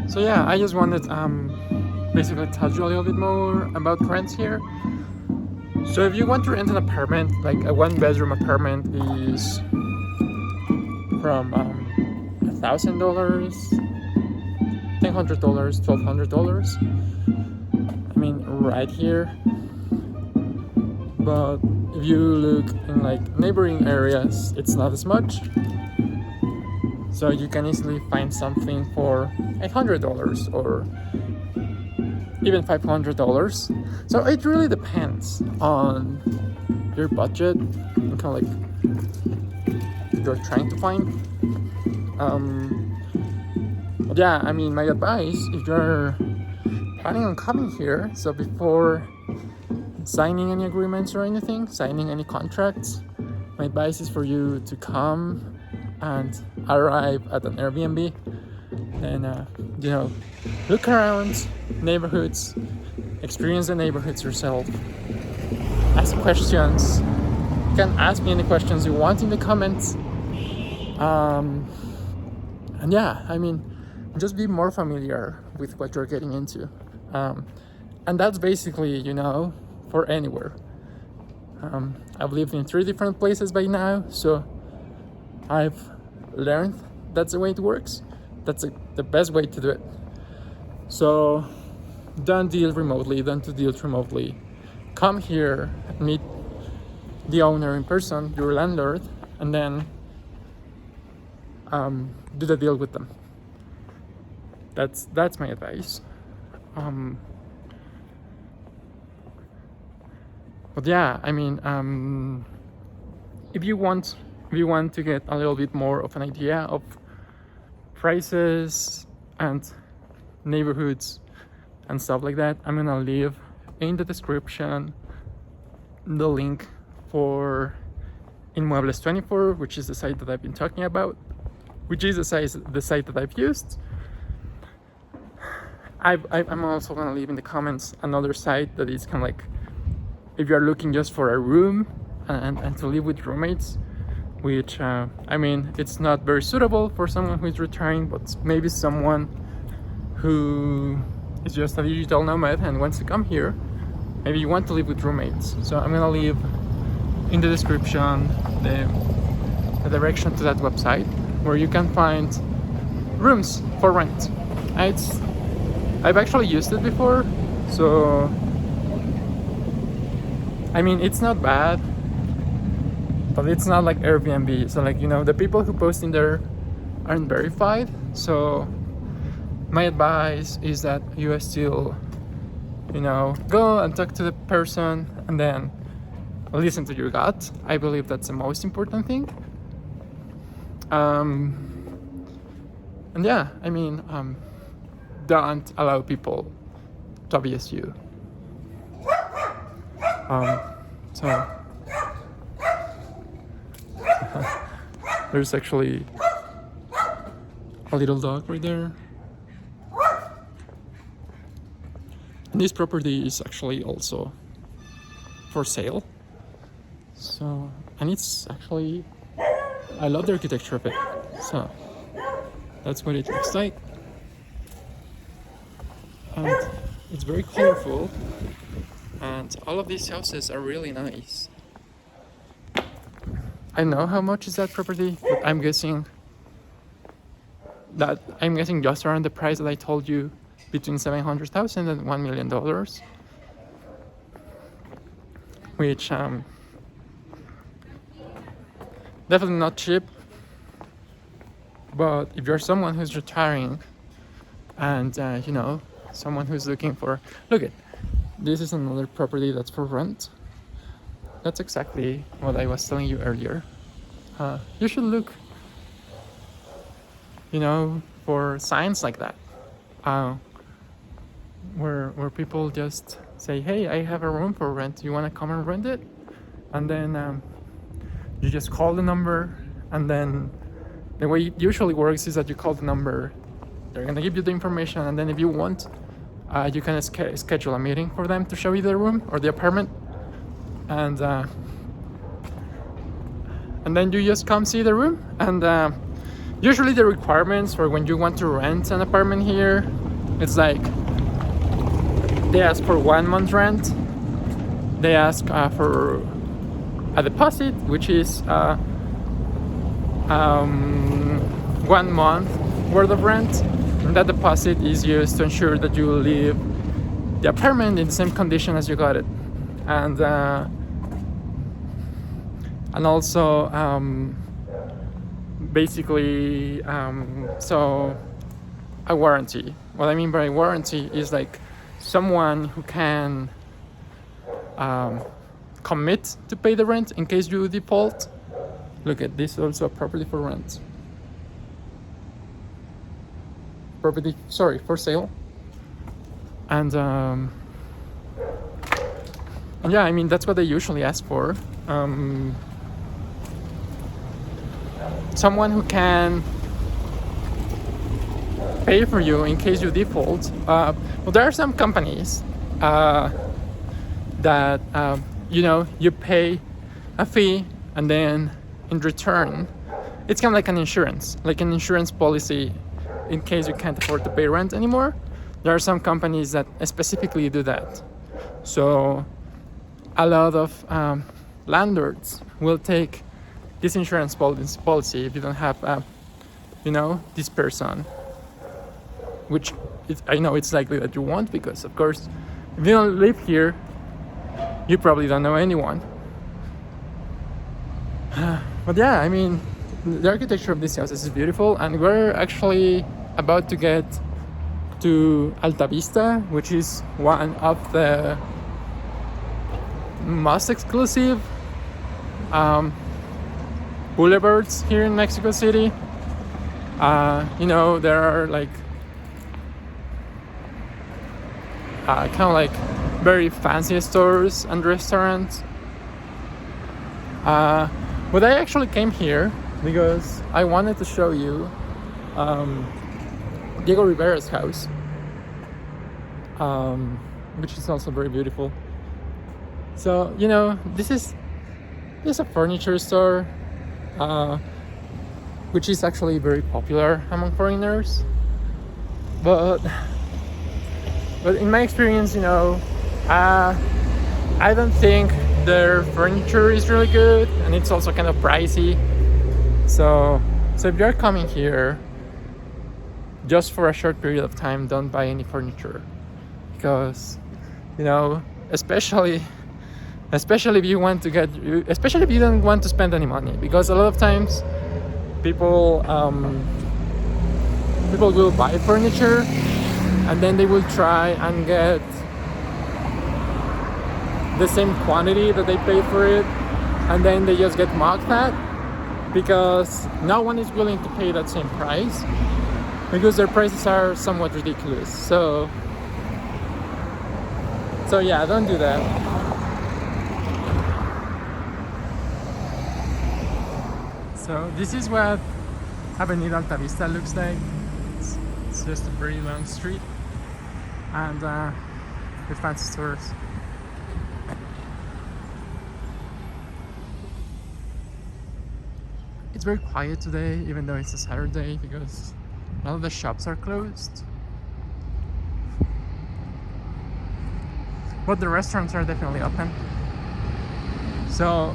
So yeah, I just wanted basically tell you a little bit more about rents here. So if you want to rent an apartment, like a one bedroom apartment is from $1,000, $1,000, $1,200. I mean, right here. But if you look in like neighboring areas, it's not as much. So you can easily find something for $800 or even $500. So it really depends on your budget and kind of like you're trying to find. But yeah, I mean, my advice if you're planning on coming here, so before signing any agreements or anything, signing any contracts, my advice is for you to come and arrive at an Airbnb and look around neighborhoods, experience the neighborhoods yourself, ask questions. You can ask me any questions you want in the comments, and yeah, I mean, just be more familiar with what you're getting into, and that's basically for anywhere. I've lived in 3 different places by now, so I've learned that's the way it works. That's the best way to do it. So don't deal remotely, don't do deals remotely. Come here, meet the owner in person, your landlord, and then do the deal with them. That's my advice. But yeah, I mean, if you want to get a little bit more of an idea of prices and neighborhoods and stuff like that, I'm gonna leave in the description the link for Inmuebles24, which is the site that I've been talking about, which is the site that I've used. I'm also gonna leave in the comments another site that is kind of like if you're looking just for a room and to live with roommates, which I mean, it's not very suitable for someone who is retiring, but maybe someone who is just a digital nomad and wants to come here. Maybe you want to live with roommates. So I'm gonna leave in the description the direction to that website where you can find rooms for rent. I've actually used it before, so I mean, it's not bad, but it's not like Airbnb. So like, the people who post in there aren't verified. So my advice is that you still, go and talk to the person and then listen to your gut. I believe that's the most important thing. And yeah, I mean, don't allow people to abuse you. So there's actually a little dog right there. And this property is actually also for sale. So, and it's actually, I love the architecture of it. So that's what it looks like. And it's very colorful. And all of these houses are really nice. I know how much is that property, but I'm guessing just around the price that I told you, between $700,000 and $1 million, which definitely not cheap. But if you're someone who's retiring and someone who's looking for, this is another property that's for rent. That's exactly what I was telling you earlier. You should look, for signs like that, where people just say, "Hey, I have a room for rent. You want to come and rent it?" And then you just call the number, and then the way it usually works is that you call the number. They're gonna give you the information, and then if you want, you can schedule a meeting for them to show you the room or the apartment, and then you just come see the room, and Usually the requirements for when you want to rent an apartment here, it's like they ask for 1 month rent. They ask for a deposit, which is 1 month worth of rent. And that deposit is used to ensure that you leave the apartment in the same condition as you got it. And also basically so a warranty. What I mean by warranty is like someone who can commit to pay the rent in case you default. Look at this, also a property for rent. For sale. And yeah, I mean, that's what they usually ask for. Someone who can pay for you in case you default. Well, there are some companies that you pay a fee, and then in return, it's kind of like an insurance policy in case you can't afford to pay rent anymore. There are some companies that specifically do that. So a lot of landlords will take this insurance policy if you don't have this person, which I know it's likely that you won't, because of course if you don't live here, you probably don't know anyone. But yeah, I mean, the architecture of these houses is beautiful, and we're actually about to get to Alta Vista, which is one of the most exclusive boulevards here in Mexico City. There are like kind of like very fancy stores and restaurants. But I actually came here because I wanted to show you Diego Rivera's house, which is also very beautiful. So this is a furniture store, which is actually very popular among foreigners. But in my experience, I don't think their furniture is really good, and it's also kind of pricey. So if you're coming here just for a short period of time, don't buy any furniture, because especially if you want to especially if you don't want to spend any money, because a lot of times people will buy furniture and then they will try and get the same quantity that they paid for it, and then they just get mocked at because no one is willing to pay that same price, because their prices are somewhat ridiculous. So yeah, don't do that. So this is what Avenida Alta Vista looks like. It's just a very long street, and with fancy stores. It's very quiet today, even though it's a Saturday, because all of the shops are closed. But the restaurants are definitely open. So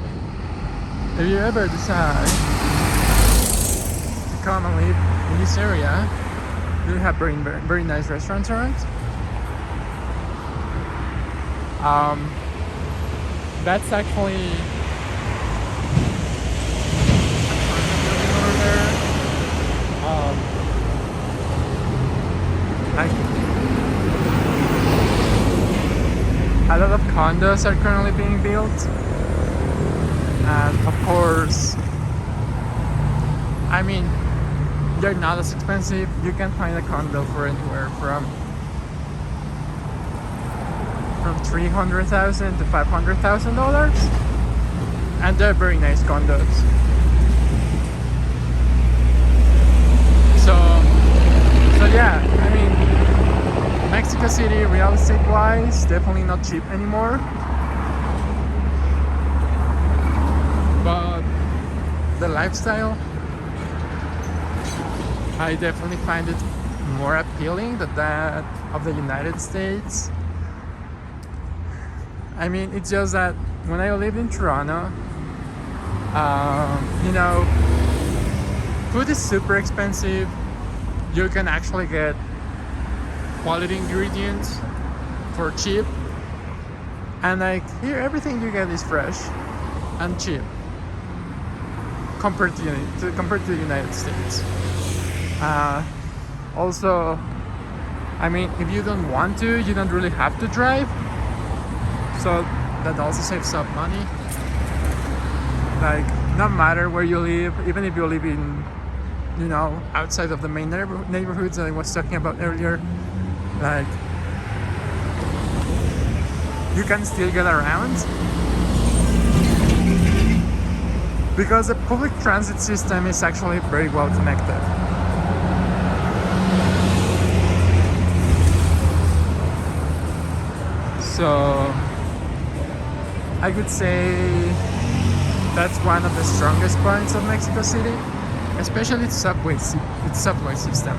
if you ever decide to come and live in this area, they have very, very nice restaurants around. That's actually over there. A lot of condos are currently being built, and of course, I mean, they're not as expensive. You can find a condo for anywhere from $300,000 to $500,000, and they're very nice condos. So yeah, I mean, Mexico City, real estate wise, definitely not cheap anymore. But the lifestyle I definitely find it more appealing than that of the United States. I mean, it's just that when I lived in Toronto, you know, food is super expensive. You can actually get quality ingredients for cheap, and like here, everything you get is fresh and cheap compared to the United States. Also, I mean, if you don't want to, you don't really have to drive, so that also saves up money. Like, no matter where you live, even if you live in, you know, outside of the main neighborhoods that I was talking about earlier, like, you can still get around because the public transit system is actually very well connected. So I could say that's one of the strongest points of Mexico City, especially its subway system.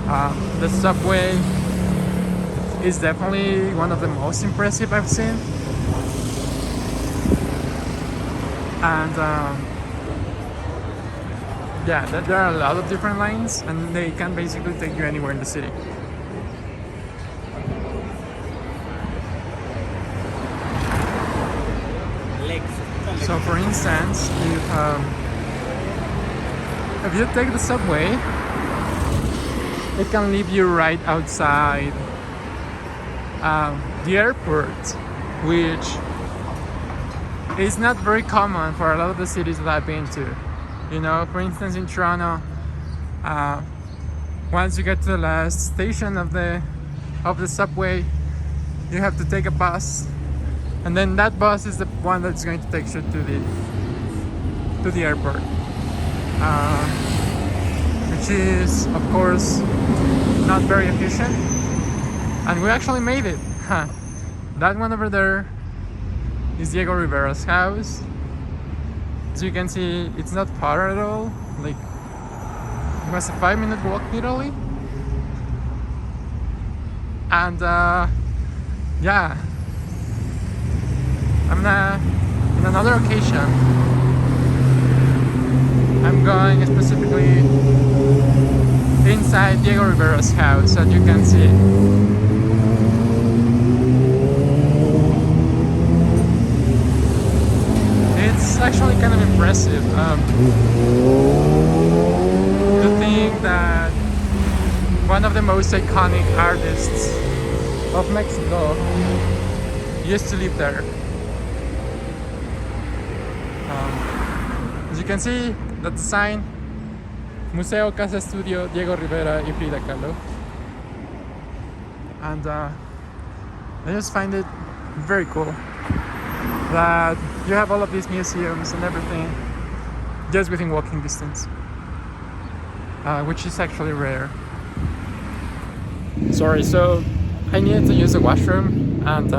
The subway is definitely one of the most impressive I've seen, and yeah, there are a lot of different lines, and they can basically take you anywhere in the city. So, for instance, if you take the subway, it can leave you right outside the airport, which is not very common for a lot of the cities that I've been to. You know, for instance, in Toronto, once you get to the last station of the subway, you have to take a bus, and then that bus is the one that's going to take you to the airport, which is, of course, not very efficient. And we actually made it. That one over there is Diego Rivera's house. As you can see, it's not far at all. Like, it was a 5-minute walk literally. And yeah, in another occasion, I'm going specifically inside Diego Rivera's house, as you can see. It's actually kind of impressive to think that one of the most iconic artists of Mexico used to live there. As you can see, that's the sign: Museo Casa Estudio Diego Rivera y Frida Kahlo. And I just find it very cool that you have all of these museums and everything just within walking distance, which is actually rare. Sorry, so I needed to use the washroom, and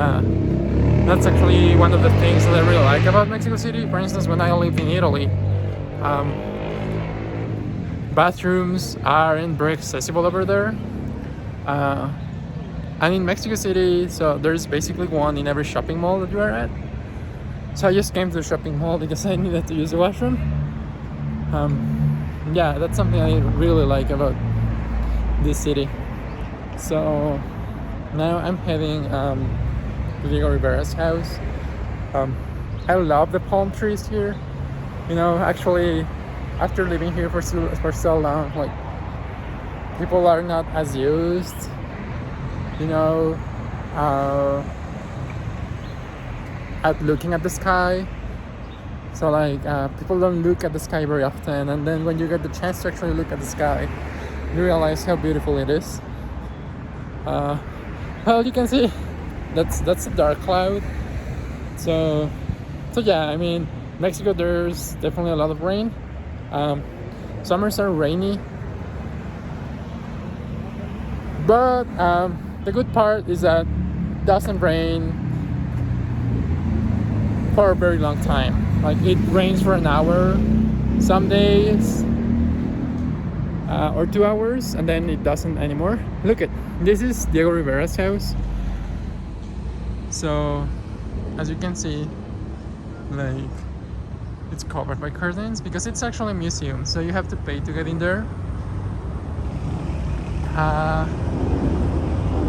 that's actually one of the things that I really like about Mexico City. For instance, when I lived in Italy, bathrooms aren't very accessible over there, and in Mexico City, so there's basically one in every shopping mall that you are at. So I just came to the shopping mall because I needed to use the washroom. Yeah, that's something I really like about this city. So now I'm heading to Diego Rivera's house. I love the palm trees here. You know, actually, after living here for so long, like, people are not as used, you know, at looking at the sky. So like, people don't look at the sky very often, and then when you get the chance to actually look at the sky, you realize how beautiful it is. Well, you can see that's a dark cloud. So yeah, I mean, Mexico, there's definitely a lot of rain. Summers are rainy, but the good part is that it doesn't rain for a very long time. Like, it rains for an hour some days, or 2 hours, and then it doesn't anymore. Look at this is Diego Rivera's house. So as you can see, like, it's covered by curtains because it's actually a museum, so you have to pay to get in there.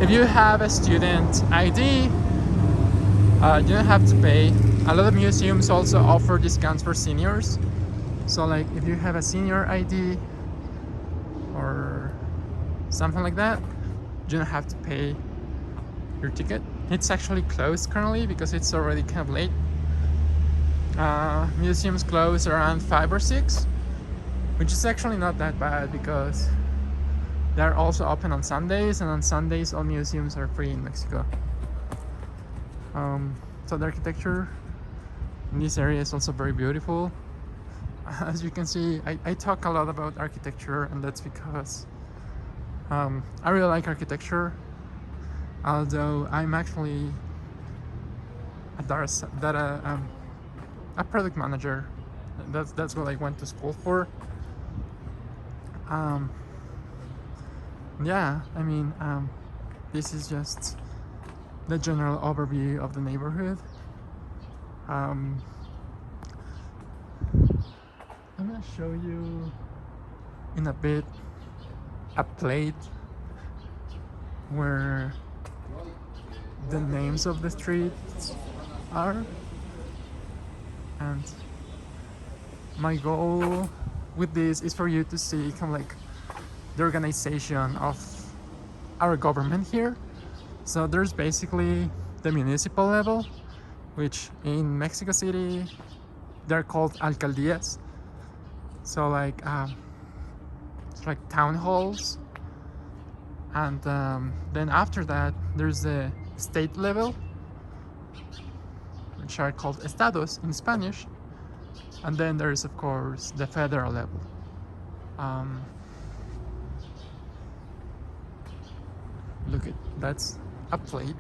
If you have a student ID, you don't have to pay. A lot of museums also offer discounts for seniors. So like if you have a senior ID or something like that, you don't have to pay your ticket. It's actually closed currently because it's already kind of late. Museums close around 5 or 6, which is actually not that bad because they're also open on Sundays, and on Sundays all museums are free in Mexico. So the architecture in this area is also very beautiful. As you can see, I talk a lot about architecture, and that's because I really like architecture, although I'm actually a product manager. That's what I went to school for. Yeah, I mean, this is just the general overview of the neighborhood. I'm gonna show you in a bit a plate where the names of the streets are, and my goal with this is for you to see kind of like the organization of our government here. So there's basically the municipal level, which in Mexico City they're called alcaldías. So like it's like town halls, and then after that there's the state level, which are called estados in Spanish, and then there's of course the federal level. Look at that's a plate.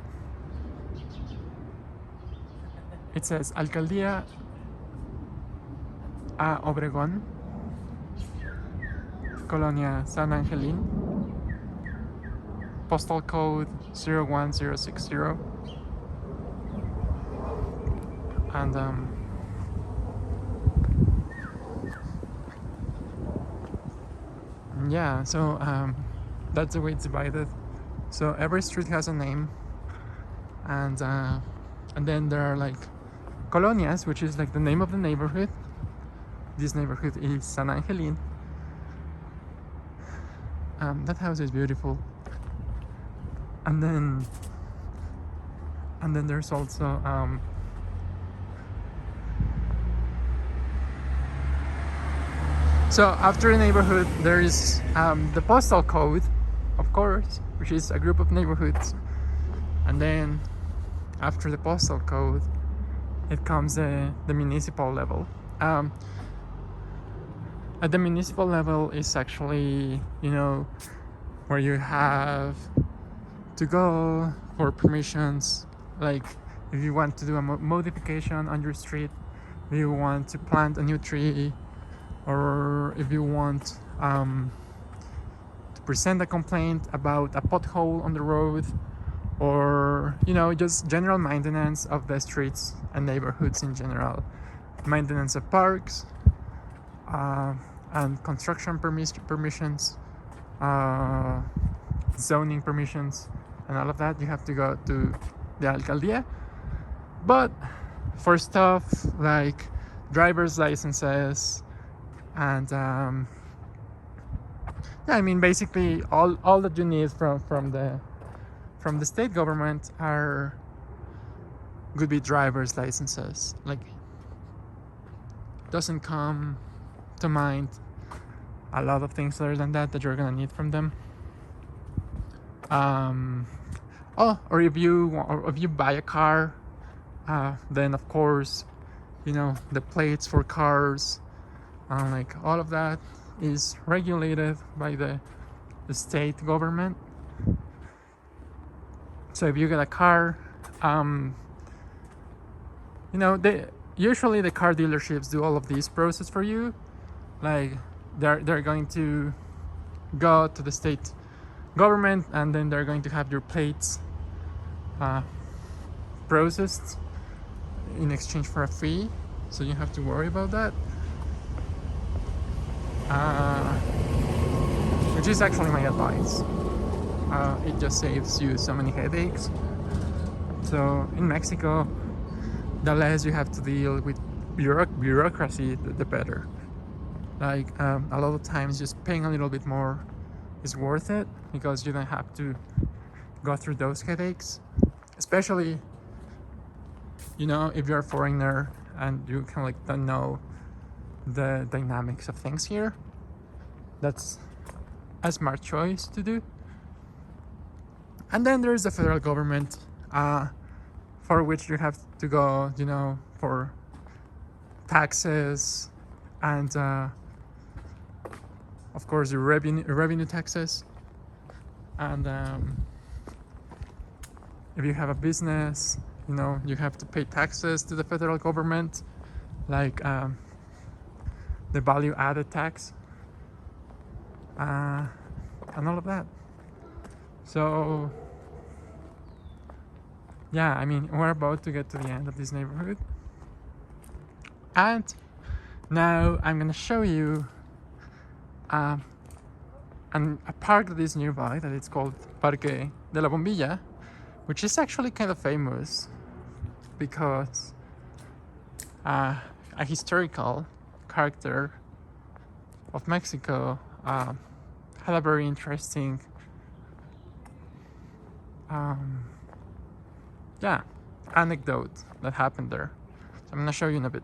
It says Alcaldía a Obregón, Colonia San Angelín, postal code 01060, and yeah, so that's the way it's divided. So every street has a name, and then there are like colonias, which is like the name of the neighborhood. This neighborhood is San Angelín. That house is beautiful. And then there's also so after the neighborhood there is the postal code, of course, which is a group of neighborhoods, and then after the postal code it comes the municipal level. At the municipal level is actually, you know, where you have to go for permissions, like if you want to do a modification on your street, if you want to plant a new tree, or if you want to present a complaint about a pothole on the road, or, you know, just general maintenance of the streets and neighborhoods in general, maintenance of parks, and construction permissions, zoning permissions, and all of that. You have to go to the alcaldía. But for stuff like driver's licenses and yeah, I mean basically all that you need from the state government could be driver's licenses. Like, doesn't come to mind a lot of things other than that you're gonna need from them. Or if you buy a car, then of course, you know, the plates for cars, like all of that is regulated by the state government. So if you get a car, you know, usually the car dealerships do all of this process for you. Like they're going to go to the state government, and then they're going to have your plates processed in exchange for a fee, so you have to worry about that, which is actually my advice. It just saves you so many headaches. So in Mexico, the less you have to deal with bureaucracy, the better. Like a lot of times just paying a little bit more is worth it, because you don't have to go through those headaches, especially, you know, if you're a foreigner and you kind of like don't know the dynamics of things here. That's a smart choice to do. And then there's the federal government, for which you have to go, you know, for taxes and of course your revenue taxes. And if you have a business, you know, you have to pay taxes to the federal government, like the value added tax, and all of that. So yeah, I mean, we're about to get to the end of this neighborhood, and now I'm gonna show you a park that is nearby, that it's called Parque de la Bombilla, which is actually kind of famous because a historical character of Mexico had a very interesting anecdote that happened there. So I'm gonna show you in a bit.